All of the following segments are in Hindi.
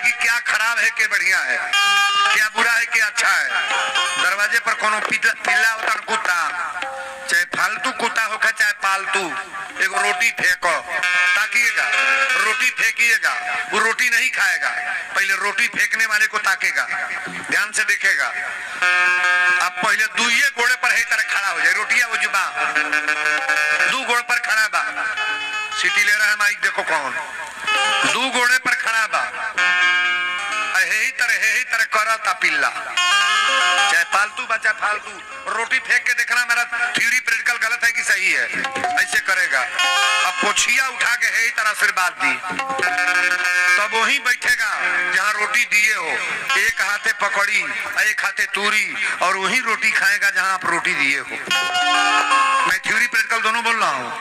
कि क्या खराब है, क्या बढ़िया है, क्या बुरा है, क्या अच्छा है। दरवाजे पर कोनो पिल्ला होता कुत्ता, चाहे फालतू कुत्ता होगा चाहे पालतू, एक रोटी फेंको, ताकिएगा, रोटी फेंकिएगा, वो रोटी नहीं खाएगा, पहले रोटी फेंकने वाले को ताकेगा, ध्यान से देखेगा। अब पहले दुइये घोड़े पर है तरह खड़ा हो जाए, रोटिया वो जुबा दू घोड़े पर खड़ा बा, सीटी ले रहा है माइक, देखो कौन दू घोड़े पर खड़ा बा, हे तरह करता पिल्ला, चाहे पालतू बा चाहे फालतू, रोटी फेंक के देखना मेरा थ्योरी प्रैक्टिकल गलत है कि सही है, ऐसे करेगा। अब पोछिया उठा के है तरह आशीर्वाद दी, तब वही बैठेगा जहाँ रोटी दिए हो, एक हाथे पकड़ी एक हाथे तूरी, और वही रोटी खाएगा जहाँ आप रोटी दिए हो। मैं थ्योरी प्रैक्टिकल दोनों बोल रहा हूँ,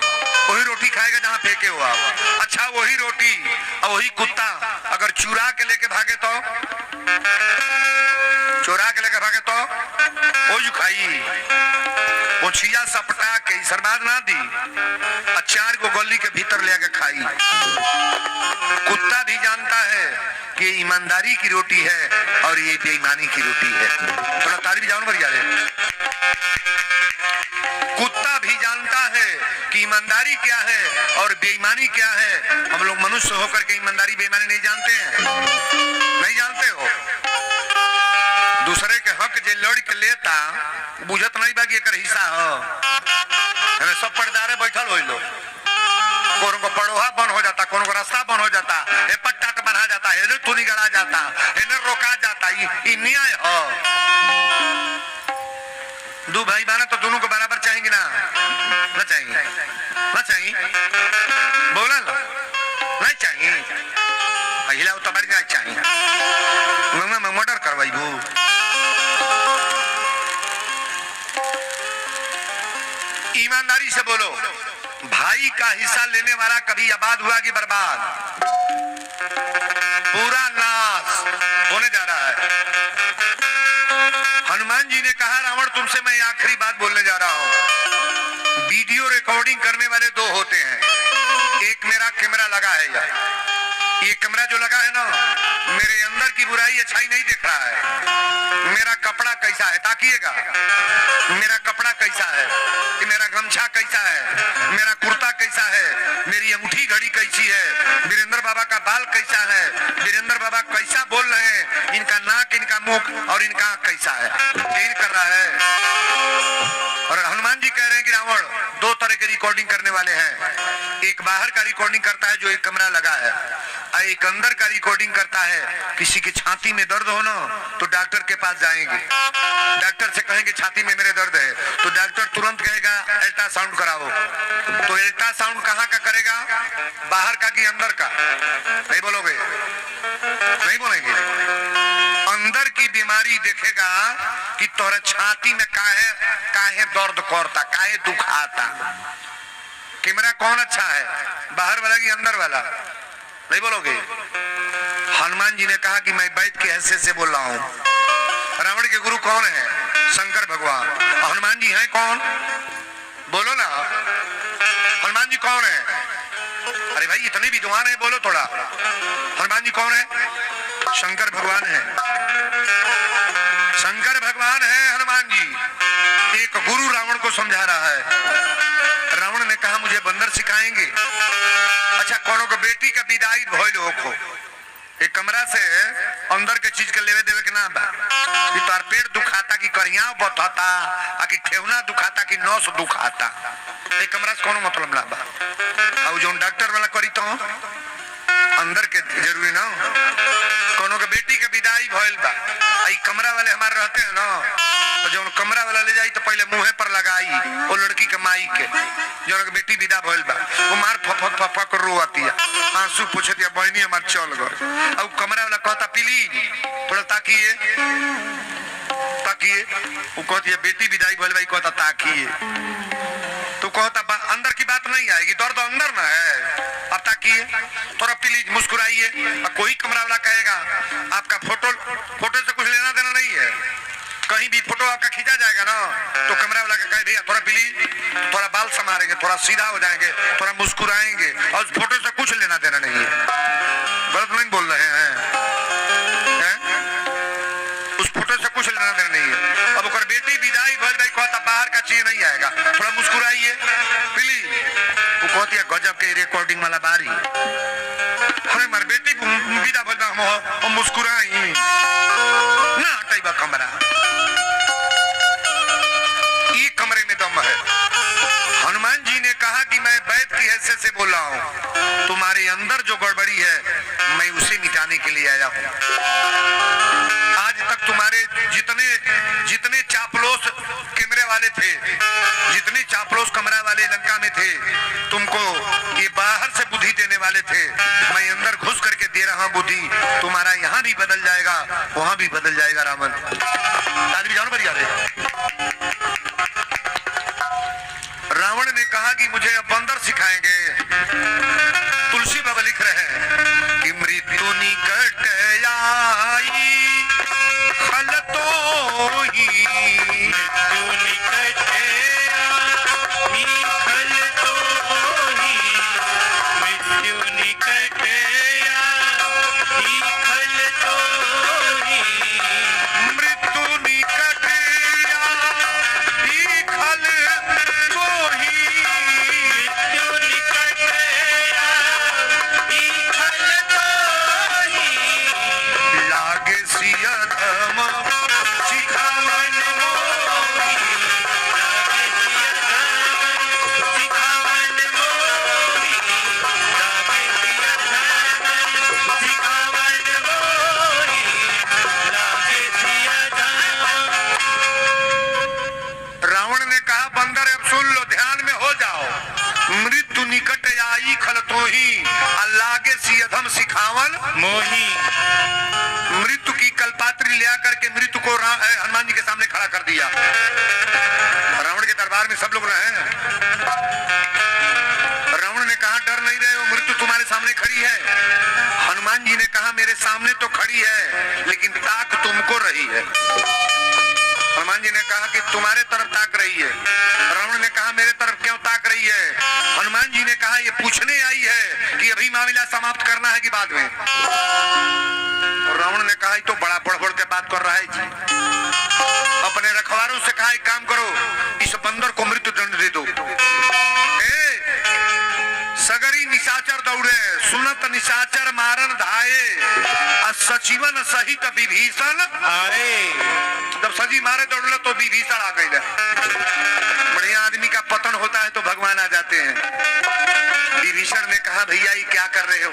वही रोटी खाएगा जहाँ फेंके हो आप। अच्छा वही रोटी और वही कुत्ता अगर चुरा के लेके भागे तो, चुरा के लेके भागे तो वो जो खाई, पोछिया सपटा के सरबाद ना दी, अचार को गली के भीतर ले आके खाई। कुत्ता भी जानता है कि ये ईमानदारी की रोटी है और ये बेईमानी की रोटी है। थोड़ा ताली भी जाओ ना यार। कुत्ता भी जानता है कि ईमानदारी क्या है और बेईमानी क्या है। हम लोग मनुष्य होकर के ईमानदारी बेईमानी नहीं जानते हैं, नहीं जानते हो। दूसरे के हक जे लड़ के लेता बुझत नहीं बा कि एकर हिस्सा हो। सब पर्दारे बैठल हो लोग, कोनो को पड़ोहा बंद हो जाता, कोनो को रास्ता बंद हो जाता, हे पट्टा बना जाता, हे तूनी गड़ा जाता, हे रोका जाता, ये न्याय हो। दो भाई बहन तो दोनों को बराबर चाहेंगे ना, ना चाहिए, ना चाहिए, बोला लो नहीं चाहिए, हिलाओ तो बढ़ चाहिए, मैं मर्डर करवाई भू। ईमानदारी से बोलो, भाई का हिस्सा लेने वाला कभी आबाद हुआ कि बर्बाद? पूरा नाश होने जा रहा है। हनुमान जी ने कहा रावण तुमसे मैं आखिरी बात बोलने जा रहा हूं। वीडियो रिकॉर्डिंग करने वाले दो होते हैं, एक मेरा कैमरा लगा है यार, ये कैमरा जो लगा है ना, मेरे अंदर की बुराई अच्छाई नहीं देख रहा है। मेरा कपड़ा कैसा है ताकिएगा, मेरा कपड़ा कैसा है, मेरा गमछा कैसा है, मेरा कुर्ता कैसा है, मेरी अंगूठी घड़ी कैसी है, वीरेंद्र बाबा का बाल कैसा है, वीरेंद्र बाबा कैसा बोल रहे हैं, इनका नाक, इनका मुख और इनका आंख कैसा है, यही कर रहा है। और हनुमान जी कह रहे हैं कि रावण दो तरह के रिकॉर्डिंग करने वाले हैं, एक बाहर का रिकॉर्डिंग करता है जो एक कैमरा लगा है, और एक अंदर का रिकॉर्डिंग करता है। किसी की छाती में दर्द हो ना तो डॉक्टर के पास जाएंगे, डॉक्टर से कहेंगे छाती में मेरे दर्द है, तो डॉक्टर तुरंत कहेगा अल्ट्रासाउंड कराओ। तो अल्ट्रासाउंड कहाँ का करेगा, बाहर का कि अंदर का? नहीं बोलोगे, नहीं बोलेंगे। अंदर की बीमारी देखेगा कि तोरा छाती में काहे काहे दर्द करता, काहे दुखाता। कैमरा कौन अच्छा है, बाहर वाला कि अंदर वाला? नहीं बोलोगे। हनुमान जी ने कहा कि मैं वैद्य के हैसियत से बोल रहा हूं। रावण के गुरु कौन है? शंकर भगवान। हनुमान जी हैं कौन? बोलो ना, हनुमान जी कौन है? अरे भाई इतने विद्वान है, बोलो थोड़ा। हनुमान जी कौन है? शंकर भगवान है, शंकर भगवान है हनुमान जी। एक गुरु रावण को समझा रहा है। रावण ने कहा मुझे बंदर सिखाएंगे। अच्छा कोनो को बेटी का विदाई भइल हो, एक कमरा से अंदर के चीज के लेवे देवे के ना बा, कि तार पेट दुखाता कि करिया बथता, आ कि ठेवना दुखाता कि नस दुखाता, एक कमरा से कोनो मतलब ना बा। और जो डॉक्टर वाला करी तो अंदर के जरूरी ना, कोनो के बेटी के विदाई भइल बा, आई कमरा वाले हमारे रहते हैं ना, तो जो कमरा वाला ले जाई तो पहले मुंह पर लगाई वो लड़की के माई के, जो बेटी विदा भइल बा, वो मार फफक फफक रोती है, आंसू पूछती है बहनी हमार चल गए। अब कमरा वाला कहता प्लीज थोड़ा ताकिए, ताकिए। वो कहती है बेटी विदाई भइल भाई, कहता ताकिए, तो कहता अंदर की बात नहीं आएगी, दर्द अंदर ना है, अब ताकिए थोड़ा प्लीज मुस्कुराइए। कोई कमरा वाला कहेगा आपका फोटो से कुछ लेना देना नहीं है, कहीं भी फोटो आपका खींचा जाएगा ना तो कैमरा वाला का कहे भैया थोड़ा प्लीज, थोड़ा बाल संभालेंगे, थोड़ा सीधा हो जाएंगे, थोड़ा मुस्कुराएंगे, और उस फोटो से कुछ लेना देना नहीं है। गलत नहीं बोल रहे हैं, बाहर का चीज नहीं आएगा, थोड़ा मुस्कुराइए प्लीज। वो कहती है गजब के रिकॉर्डिंग वाला बारी, अरे मर बेटी विदा बोल हम मुस्कुराई ना हटाइबा कमरा। ये कमरे में दम है। हनुमान जी ने कहा कि मैं वैद की हैसियत से बोल रहा हूं, तुम्हारे अंदर जो गड़बड़ी है मैं उसे मिटाने के लिए आया हूं। आज तक तुम्हारे जितने चापलोस कैमरे वाले थे, जितने चापलोस कमरा वाले लंका में थे, तुमको ये बाहर से बुद्धि देने वाले थे, मैं अंदर घुस करके दे रहा बुद्धि। तुम्हारा यहाँ भी बदल जाएगा, वहां भी बदल जाएगा रावण। ताली बजाओ बढ़िया रे। रावण ने कहा कि मुझे अब बंदर सिखाएंगे। तुलसी बाबा लिख रहे हैं कि मृत्यु निकट आई खल तो ही, मृत्यु निकट आई खल तो ही, मृत्यु निकट आई खल तो ही, मृत्यु निकट आई खल तो ही, मृत्यु निकट आई खल तो ही, लागे सिया धम सिखावन मोही, लागे सिया धर्म सिखावन मोही, लागे सिया धर्म सिखावन मोही, लागे सिया धर्म। रावण ने कहा बंदर अब सुन लो, ध्यान में हो जाओ। मृत्यु निकट आई खल तो ही, लागे सियधम सिखावन मोही, मृत्यु की कल्पात्री ले आकर के मृत्यु को हनुमान जी के सामने खड़ा कर दिया। रावण के दरबार में सब लोग रहे। रावण ने कहा डर नहीं रहे हो, मृत्यु तुम्हारे सामने खड़ी है। हनुमान जी ने कहा मेरे सामने तो खड़ी है लेकिन ताक तुमको रही है। हनुमान जी ने कहा कि तुम्हारे तरफ ताक रही है। रावण ने कहा मेरे तरफ क्यों ताक रही है? हनुमान जी ने कहा ये पूछने आई है कि अभी मामला समाप्त करना है कि बाद में। रावण ने कहा तो बड़ा बढ़ के बात कर रहा है जी। अपने रखवारों से कहा एक काम करो, इस बंदर को मृत्यु दंड दे दो। सगरी निशाचर दौड़े, सुनत निशाचर मारन धाये, सचिवन सहित विभीषण आए। जब सजी मारे दौड़े तो विभीषण आ गई। बढ़िया आदमी का पतन होता है तो भगवान आ जाते हैं। विभीषण ने कहा भैया ये क्या कर रहे हो?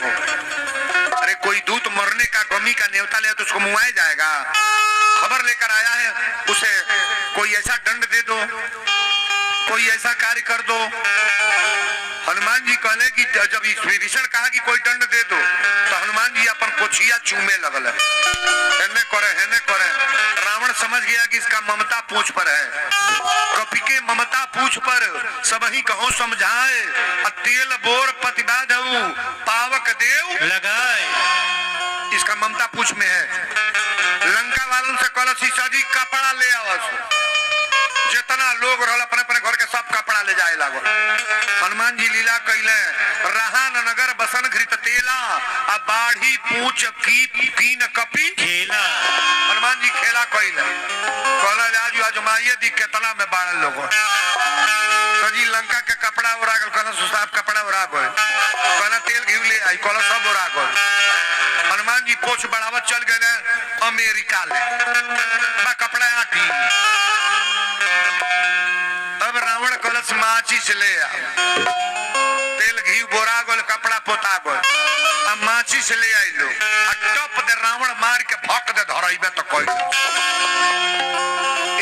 अरे कोई दूत मरने का गमी का न्योता ले तो उसको मुआया जाएगा। खबर लेकर आया है, उसे कोई ऐसा दंड दे दो, कोई ऐसा कार्य कर दो। हनुमान जी कहले कि जब विभीषण कहा कि कोई दंड दे दो तो हनुमान जी अपन पोछिया चूमे लगल। हेने करे। रावण समझ गया कि इसका ममता पूछ पर है। कपि के ममता पूछ पर सब ही कहो समझाए, तेल बोर प्रतिबाद पावक देव लगाए। इसका ममता पूछ में है। लंका वालों से कहल सीसा जी कपड़ा ले आवस। जितना लोग रहल अपने अपने घर के सब कपड़ा ले जाए लागो। हनुमान जी लीला कैले, रहान नगर बसन घृत तेला, अब बाढ़ी पूछ की न कपी खेला। हनुमान जी खेला कैले, कहला आज आजमाइए दी केतना में बाढ़ लोगो। तो जी लंका के कपड़ा उड़ा गल, कहना सुसाब कपड़ा उड़ा गए, कहना तेल घी ले आई, कहला सब उड़ा गए। हनुमान जी पोछ बढ़ावत चल गए अमेरिका ले, बा कपड़ा आटी। अब रावण कलश माचिस ले आ, तेल घी बोरा गोल कपड़ा पोता गोल, अब माचिस ले आई लो, टप दे रावण मार के भक दे धरइबे तो कोई।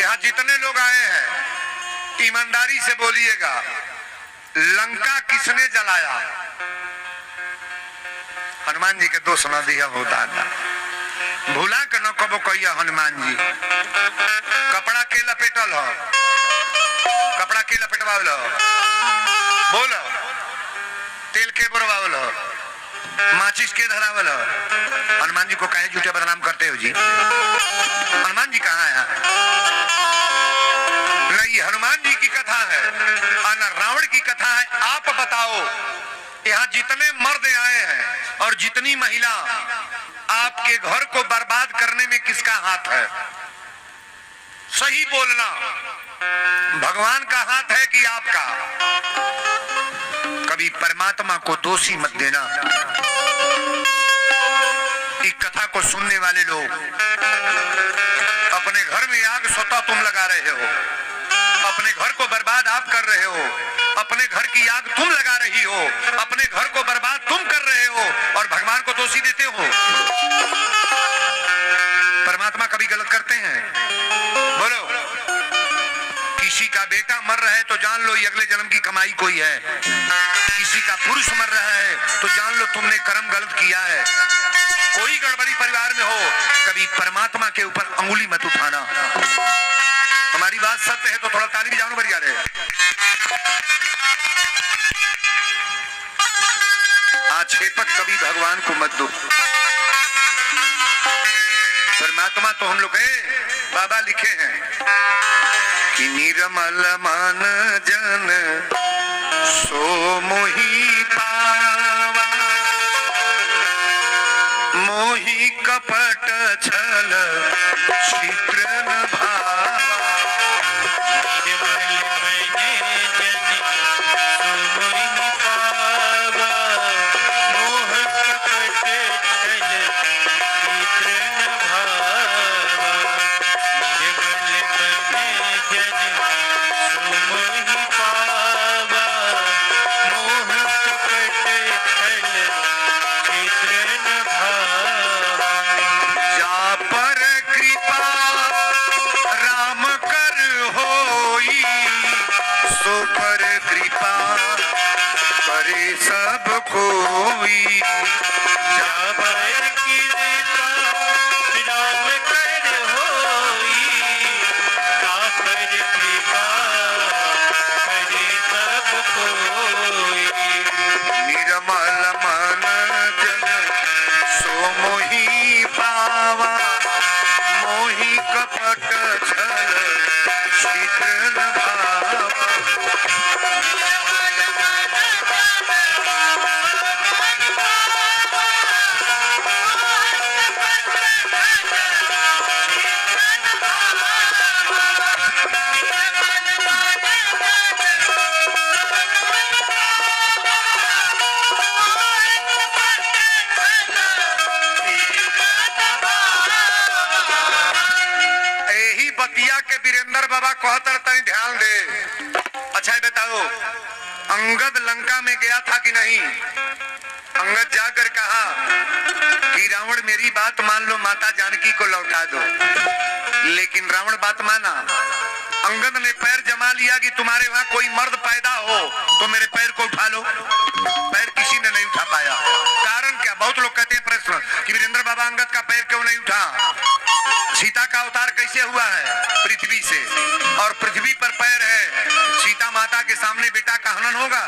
यहाँ जितने लोग आए हैं ईमानदारी से बोलिएगा, लंका किसने जलाया? हनुमान जी के दोष न दिया होता था। भूला के न कबो कहिया हनुमान जी कपड़ा के लपेटल हो, कपड़ा के लपेटवावल हो, बोलो तेल के बोरवावल हो, माचिस के धरावल हो। हनुमान जी को काहे झूठे बदनाम करते हो जी? हनुमान जी कहाँ है? नहीं, हनुमान जी की कथा है और न रावण की कथा है। आप बताओ यहाँ जितने मर्द आए हैं और जितनी महिला, आपके घर को बर्बाद करने में किसका हाथ है? सही बोलना। भगवान का हाथ है कि आपका? कभी परमात्मा को दोषी मत देना। इस कथा को सुनने वाले लोग, अपने घर में आग स्वतः तुम लगा रहे हो, अपने घर को बर्बाद आप कर रहे हो, अपने घर की आग तुम लगा रही हो, अपने घर को बर्बाद तुम कर रहे हो और भगवान को दोषी देते हो। परमात्मा कभी गलत करते हैं? बोलो। किसी का बेटा मर रहा है तो जान लो ये अगले जन्म की कमाई कोई है। किसी का पुरुष मर रहा है तो जान लो तुमने कर्म गलत किया है। कोई गड़बड़ी परिवार में हो, कभी परमात्मा के ऊपर अंगुली मत उठाना। हमारी बात सत्य है तो थोड़ा ताली भी जानो बढ़िया रहे। आक्षेपक कभी भगवान को मत दो। परमात्मा तो हम लोग बाबा लिखे हैं कि निर्मल मन जन सो मोहि पावा, मोहि कपट छल छिद्र न भावा। सब कोई जाबर कृपा राम कर होई, जाबर कृपा करे सब कोई। निर्मल मन जन सो मोहि पावा, मोहि कपट छल छिद्र न भावा। बाबा कहतर तनी ध्यान दे। अच्छा बताओ, अंगद लंका में गया था कि नहीं? अंगद जाकर कहा कि रावण मेरी बात मान लो, माता जानकी को लौटा दो। लेकिन रावण बात माना। अंगद ने पैर जमा लिया कि तुम्हारे वहां कोई मर्द पैदा हो तो मेरे पैर को उठा लो। पैर किसी ने नहीं उठा पाया। कारण क्या? बहुत लोग कहते हैं प्रश्न कि वीरेंद्र बाबा अंगद का पैर क्यों नहीं उठा? सीता का अवतार कैसे हुआ है? पृथ्वी से, और पृथ्वी पर पैर है। सीता माता के सामने बेटा का हनन होगा?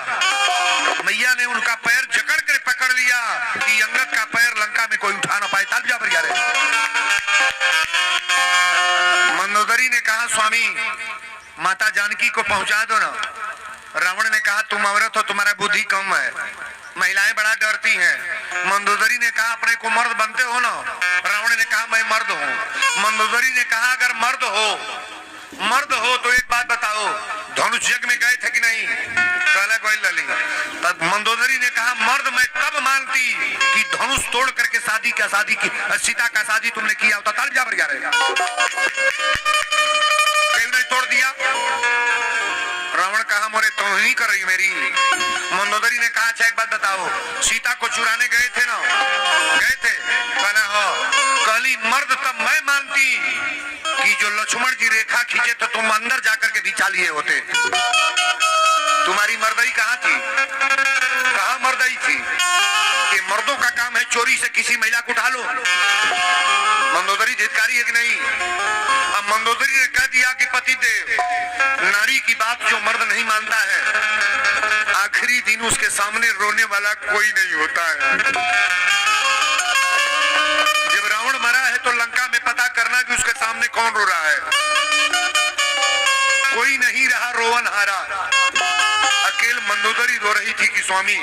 मैया ने उनका पैर जकड़ कर पकड़ लिया कि अंगद का पैर लंका में कोई उठा ना पाए। ताल जा बढ़िया रहे। मंदोदरी ने कहा स्वामी माता जानकी को पहुंचा दो ना। रावण ने कहा तुम औरत हो, तुम्हारा बुद्धि कम है, महिलाएं बड़ा डरती हैं। मंदोदरी ने कहा अपने को मर्द बनते हो ना। रावण ने कहा मैं मर्द हूँ। मंदोदरी ने कहा अगर मर्द हो तो एक बात बताओ, धनुष यज्ञ में गए थे कि नहीं? कहला कोई लली। तब मंदोदरी ने कहा मर्द मैं कब मानती कि धनुष तोड़ करके शादी की सीता का शादी तुमने किया होता। ताल जा बढ़िया रहेगा। क्यों नहीं तोड़ दिया? रावण कहा मोरे तुम ही कर रही मेरी। मंदोदरी ने कहा अच्छा एक बात बताओ, सीता को चुराने गए थे ना? गए थे। कहना हो। कहली मर्द तब मैं मानती कि जो लक्ष्मण जी रेखा खींचे तो तुम अंदर जाकर के बिछा लिए होते। तुम्हारी मर्दई कहाँ थी? कहाँ मर्दई थी? कि मर्दों का काम है चोरी से किसी महिला को उठा लो। मंदोदरी धिक्कारी है कि नहीं? अब मंदोदरी ने कह दिया कि पति देव, नारी की बात जो मर्द नहीं मानता है, आखिरी दिन उसके सामने रोने वाला कोई नहीं होता है। जब रावण मरा है तो लंका में पता करना कि उसके सामने कौन रो रहा है। कोई नहीं रहा रोवन हारा। अकेल मंदोदरी रो रही थी कि स्वामी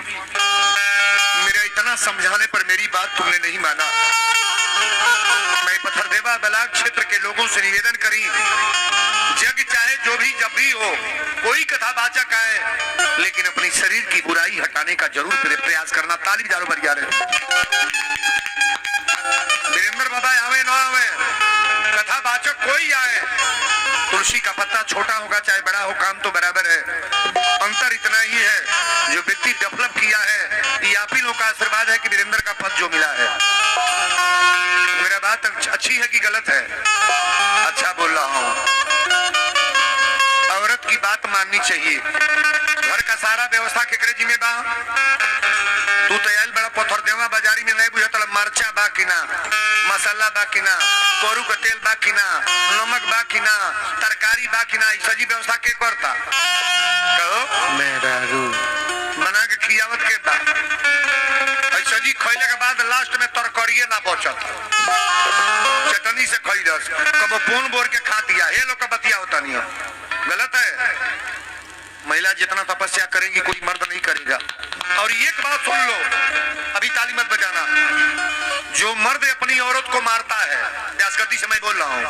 मेरा इतना समझाने पर मेरी बात तुमने नहीं माना। मैं पथरदेवा बलाक क्षेत्र के लोगों से निवेदन करी, जग चाहे जो भी जब भी हो, कोई कथावाचक आए लेकिन अपनी शरीर की बुराई हटाने का जरूर प्रयास करना। ताली बजाओ बढ़िया रे। वीरेंद्र बाबा आवे ना आवे, कथावाचक कोई आए, तुलसी का पत्ता छोटा होगा चाहे बड़ा हो, काम तो बराबर है। अंतर इतना ही है, जो व्यक्ति डेवलप किया है, ये आप ही लोगों का आशीर्वाद है कि वीरेंद्र का पद जो मिला है। मेरा बात अच्छी है कि गलत है? अच्छा बोल रहा हूँ। औरत की बात माननी चाहिए। घर का सारा व्यवस्था केकरे जिम्मेदार? तू तो यार बड़ा पथरदेवा बाजारी में नहीं बुझत, मरचा बा कि ना, मसाला बा कि ना, कोरू का तेल बा कि ना, नमक बा कि ना, तरकारी बा कि ना, सजी व्यवस्था के करता? कहो मैं रारू बना के खियावत के बा। ऐसा जी खैले के बाद लास्ट में तरकारिये ना बचत, चटनी से खाई रस, कबो पोन बोर के खा दिया। हे लोग का बतिया होता नहीं हो, गलत है। महिला जितना तपस्या करेगी कोई मर्द नहीं करेगा। और एक बात सुन लो, अभी ताली मत बजाना, जो मर्द अपनी औरत को मारता है, व्यासगति से मैं बोल रहा हूँ,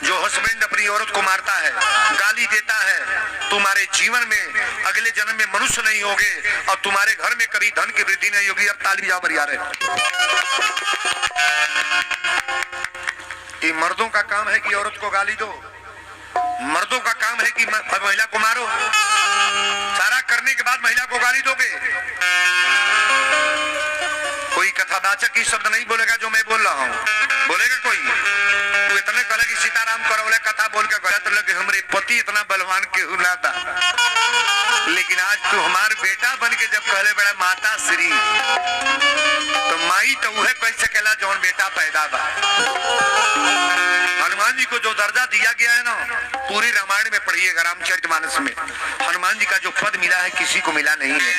जो हस्बैंड अपनी औरत को मारता है, गाली देता है, तुम्हारे जीवन में अगले जन्म में मनुष्य नहीं होगे और तुम्हारे घर में कभी धन की वृद्धि नहीं होगी। अब ताली बजाओ बढ़िया रे। ये मर्दों का काम है कि औरत को गाली दो, मर्दों का काम है कि महिला को मारो। सारा करने के बाद महिला को गाली दोगे? कोई कथावाचक ही शब्द नहीं बोलेगा जो मैं बोल रहा हूँ, बोलेगा कोई? तू इतने कहले कि सीताराम करो बोले कथा बोल के गलत लगे, हमरे पति इतना बलवान केहू ना था, लेकिन आज तू हमार बेटा बन के जब कहले बड़ा माता श्री, तो माई तो वह कह सकेला जौन बेटा पैदा बा। हनुमान जी को जो दर्जा दिया गया है ना, पूरी रामायण में पढ़िएगा, रामचरितमानस में हनुमान जी का जो पद मिला है किसी को मिला नहीं है,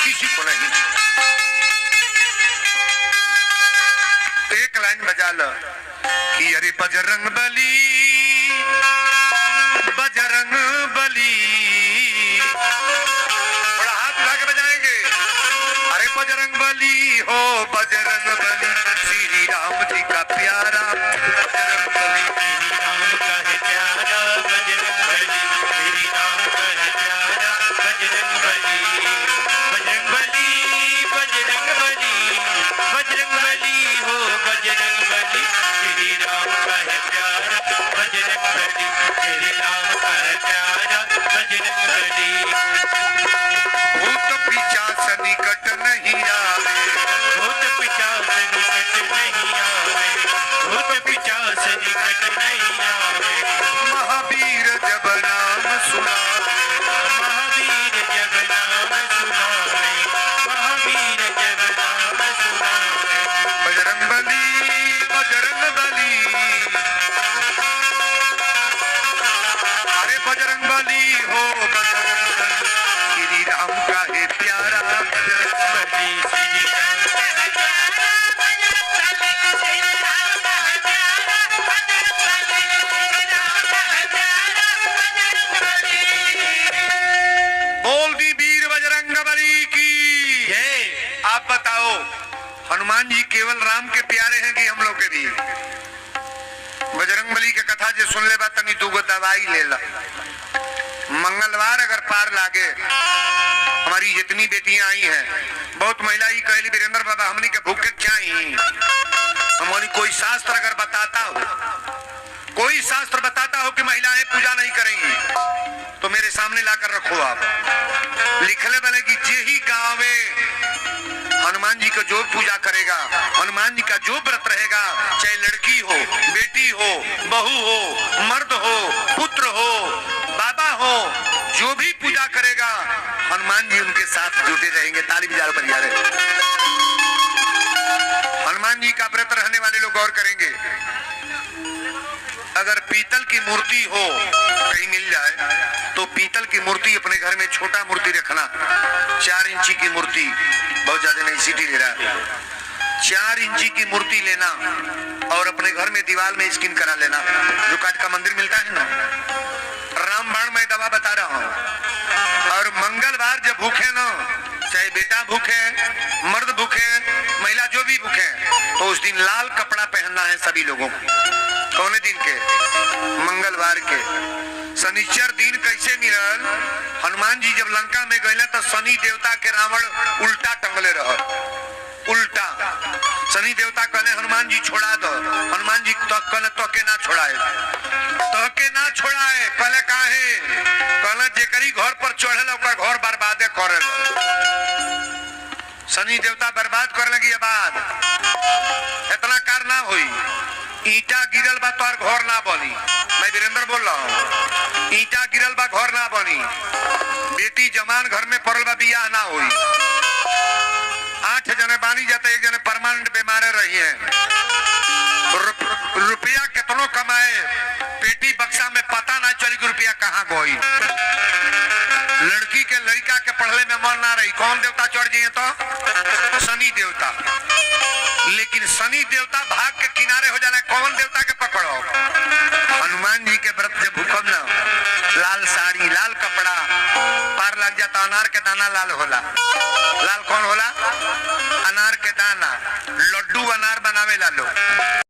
किसी को नहीं। एक लाइन बजा लो कि अरे बजरंग बली, बजरंग बली, बड़ा हाथ उठा के बजाएंगे। अरे बजरंग बली हो बजरंग बली, श्री राम जी का प्यारा बजरंग बली, श्री राम का है प्यारा बजरंग बली, श्री राम का है प्यारा बजरंग बली, बजरंग बली, बजरंग बली, बजरंग बली हो बजरंग बली, श्री राम का है प्यारा बजरंग बली, श्री राम का है प्यारा बजरंग बली। भूत पिशाच निकट नहीं आवे, भूत पिशाच निकट नहीं आवे, भूत पिशाच निकट नहीं आवे, महावीर जब नाम सुनावे, महावीर जब नाम सुनावे, महावीर जब नाम सुनावे, बजरंग बली, बजरंग बली, अरे बजरंग बली हो बजरंग बली, श्री राम का है प्यारा बजरंग बली, श्री राम का है प्यारा बजरंग बली, श्री राम का है प्यारा बजरंग बली, श्री राम का है प्यारा बजरंग बली। बोल दी वीर बजरंग बली की जय। आप बताओ, हनुमान जी केवल राम के प्यारे हैं कि हम लोग के भी? बजरंग बली के कथा जो सुन ले बा तनी दूगो दवाई ले ला। मंगलवार अगर पार लागे, हमारी जितनी बेटियां आई हैं, बहुत महिला ही कहली वीरेंद्र बाबा हमनी के भूखे क्या ही, हमारी कोई शास्त्र अगर बताता हो, कोई शास्त्र बताता हो कि महिलाएं पूजा नहीं करेंगी, तो मेरे सामने लाकर रखो। आप लिखले वाले कि जे ही गाँव में हनुमान जी का जो पूजा करेगा, हनुमान जी का जो व्रत रहेगा, चाहे लड़की हो, बेटी हो, बहू हो, मर्द हो, पुत्र हो, बाबा हो, जो भी पूजा करेगा हनुमान जी उनके साथ जुटे रहेंगे। ताली बजाओ बढ़िया रे। हनुमान जी का व्रत रहने वाले लोग गौर करेंगे, अगर पीतल की मूर्ति हो कहीं मिल जाए तो पीतल की मूर्ति अपने घर में छोटा मूर्ति रखना, 4 इंची की मूर्ति, बहुत ज्यादा नहीं, सीटी ले रहा है, 4 इंची की मूर्ति लेना और अपने घर में दीवार में स्किन करा लेना। जो काठ का मंदिर मिलता है ना, रामबाण मैं दवा बता रहा हूँ। और मंगलवार जब भूखे ना, चाहे बेटा भूखे, मर्द भूखे, महिला जो भी भूखे, तो उस दिन लाल कपड़ा पहन पहनना है सभी लोगों को। कौने दिन के? मंगलवार के। शनिचर दिन कैसे मिलल? हनुमान जी जब लंका में गए तो शनि देवता के रावण उल्टा टंगले रह, उल्टा। शनि देवता कहले हनुमान जी छोड़ा दो। हनुमान जी तो कहले तो के ना छोड़ाए, तो के ना छोड़ाए। कहले काहे? कहले जेकरी घर पर चढ़े ओकर घर बर्बादे करे। शनि देवता बर्बाद कर लगी बाद इतना कार ना हुई। ईटा गिरल बा तो घर ना बनी। मैं वीरेंद्र बोल रहा हूँ। ईटा गिरल बा घर ना बनी। बेटी जमान घर में पड़ल बा बियाह ना हुई। 8 जने बानी जाते, 1 जने परमानेंट बीमार रही है। रुपया कितनों कमाए पेटी बक्सा में पता ना चली कि रुपया कहाँ गई। लड़की के लड़का के पढ़ले में मन ना रही। कौन देवता चढ़ जाइए तो? शनि देवता। लेकिन शनि देवता भाग के किनारे हो जाना। कौन देवता के पकड़ो? हनुमान जी के व्रत जब भूकम ना, लाल साड़ी लाल कपड़ा पार लग जाता। अनार के दाना लाल होला। लाल कौन होला? अनार के दाना। लड्डू अनार बनावे ला लो।